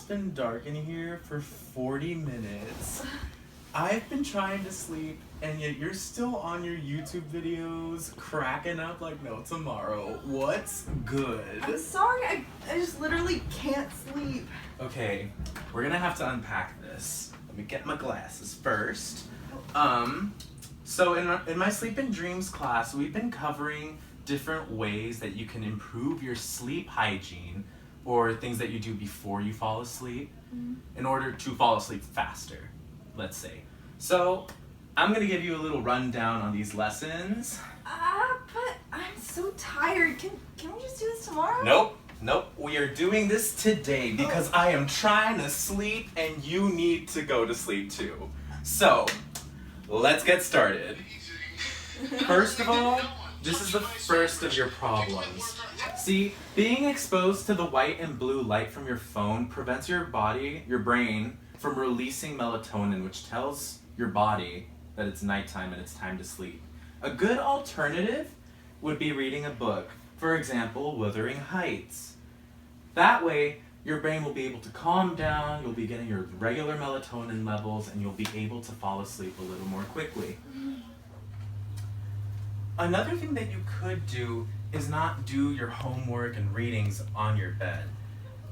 almost been dark in here for 40 minutes. I've been trying to sleep, and yet you're still on your YouTube videos, cracking up like no tomorrow. What's good? I'm sorry, I just literally can't sleep. Okay, we're gonna have to unpack this. Let me get my glasses first. So in my sleep and dreams class, we've been covering different ways that you can improve your sleep hygiene, or things that you do before you fall asleep in order to fall asleep faster, let's say. So I'm gonna give you a little rundown on these lessons. But I'm so tired. Can we just do this tomorrow? Nope, we are doing this today because I am trying to sleep and you need to go to sleep too. So, let's get started. First of all, this is the first of your problems. See, being exposed to the white and blue light from your phone prevents your brain, from releasing melatonin, which tells your body that it's nighttime and it's time to sleep. A good alternative would be reading a book, for example, Wuthering Heights. That way, your brain will be able to calm down, you'll be getting your regular melatonin levels, and you'll be able to fall asleep a little more quickly. Another thing that you could do is not do your homework and readings on your bed.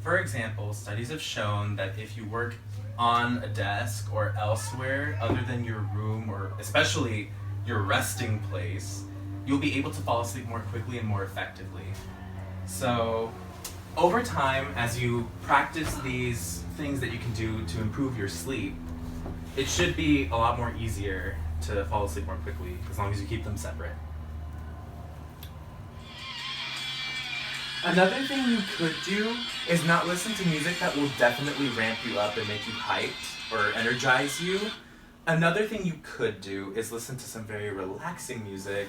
For example, studies have shown that if you work on a desk or elsewhere other than your room, or especially your resting place, you'll be able to fall asleep more quickly and more effectively. So, over time, as you practice these things that you can do to improve your sleep, it should be a lot more easier to fall asleep more quickly, as long as you keep them separate. Another thing you could do is not listen to music that will definitely ramp you up and make you hyped or energize you. Another thing you could do is listen to some very relaxing music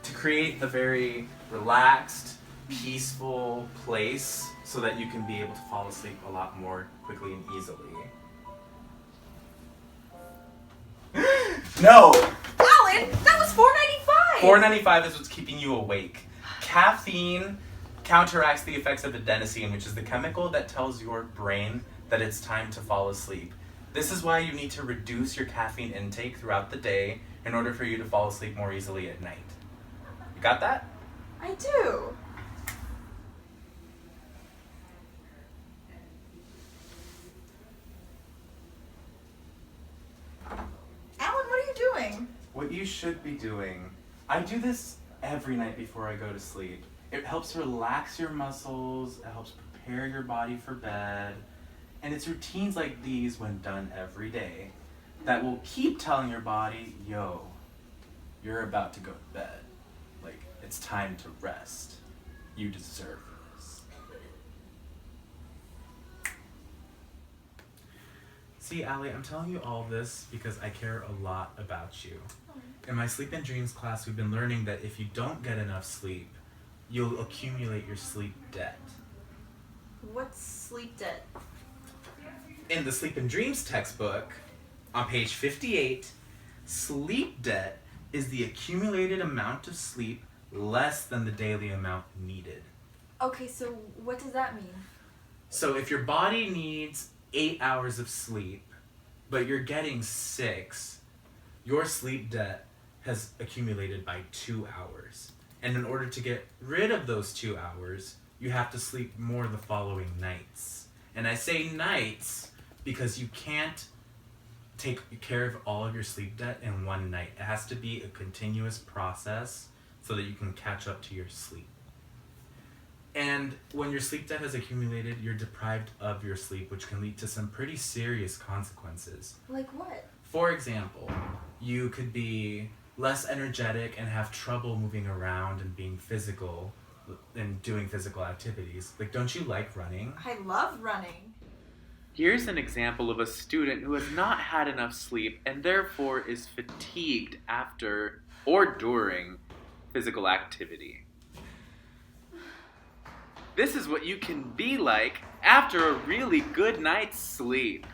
to create a very relaxed, peaceful place so that you can be able to fall asleep a lot more quickly and easily. No! Alan, that was $4.95! $4.95 is what's keeping you awake. Caffeine counteracts the effects of adenosine, which is the chemical that tells your brain that it's time to fall asleep. This is why you need to reduce your caffeine intake throughout the day in order for you to fall asleep more easily at night. You got that? I do. Alan, what are you doing? What you should be doing. I do this every night before I go to sleep. It helps relax your muscles, it helps prepare your body for bed, and it's routines like these, when done every day, that will keep telling your body, yo, you're about to go to bed. Like, it's time to rest. You deserve this. See, Alli, I'm telling you all this because I care a lot about you. In my sleep and dreams class, we've been learning that if you don't get enough sleep, you'll accumulate your sleep debt. What's sleep debt? In the sleep and dreams textbook, on page 58, sleep debt is the accumulated amount of sleep less than the daily amount needed. Okay, so what does that mean? So if your body needs 8 hours of sleep, but you're getting 6, your sleep debt has accumulated by 2 hours. And in order to get rid of those 2 hours, you have to sleep more the following nights. And I say nights because you can't take care of all of your sleep debt in one night. It has to be a continuous process so that you can catch up to your sleep. And when your sleep debt has accumulated, you're deprived of your sleep, which can lead to some pretty serious consequences. Like what? For example, you could be less energetic and have trouble moving around and being physical and doing physical activities. Like, don't you like running? I love running. Here's an example of a student who has not had enough sleep and therefore is fatigued after or during physical activity. This is what you can be like after a really good night's sleep.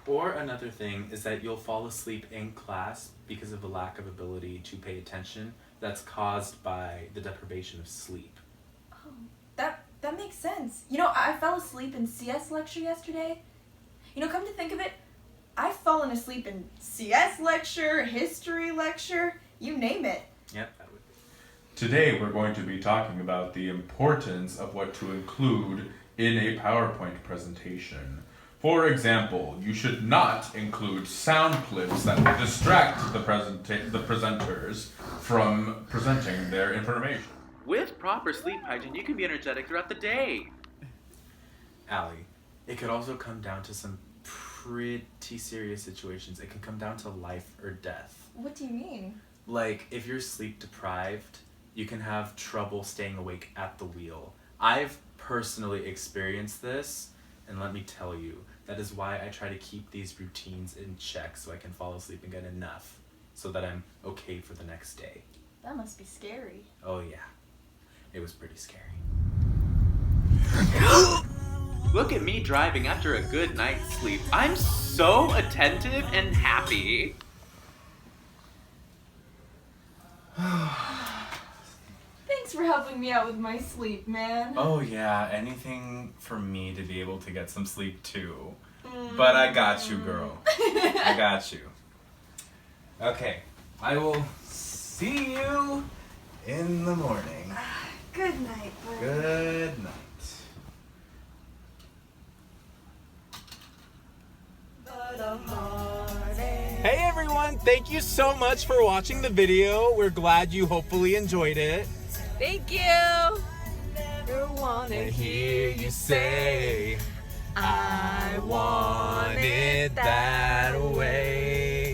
Or another thing is that you'll fall asleep in class because of the lack of ability to pay attention that's caused by the deprivation of sleep. Oh, that that makes sense. You know, I fell asleep in CS lecture yesterday. You know, come to think of it, I've fallen asleep in CS lecture, history lecture, you name it. Yep, that would be. Today we're going to be talking about the importance of what to include in a PowerPoint presentation. For example, you should not include sound clips that will distract the presenters from presenting their information. With proper sleep hygiene, you can be energetic throughout the day. Alli, it could also come down to some pretty serious situations. It can come down to life or death. What do you mean? Like, if you're sleep deprived, you can have trouble staying awake at the wheel. I've personally experienced this, and let me tell you, that is why I try to keep these routines in check so I can fall asleep and get enough so that I'm okay for the next day. That must be scary. Oh yeah, it was pretty scary. Look at me driving after a good night's sleep. I'm so attentive and happy. Thanks for helping me out with my sleep, man. Oh yeah, anything for me to be able to get some sleep too. But I got you, girl. I got you. Okay, I will see you in the morning. Good night, buddy. Good night. Hey everyone, thank you so much for watching the video. We're glad you hopefully enjoyed it. Thank you. Never wanna Hear you say, I want it that way.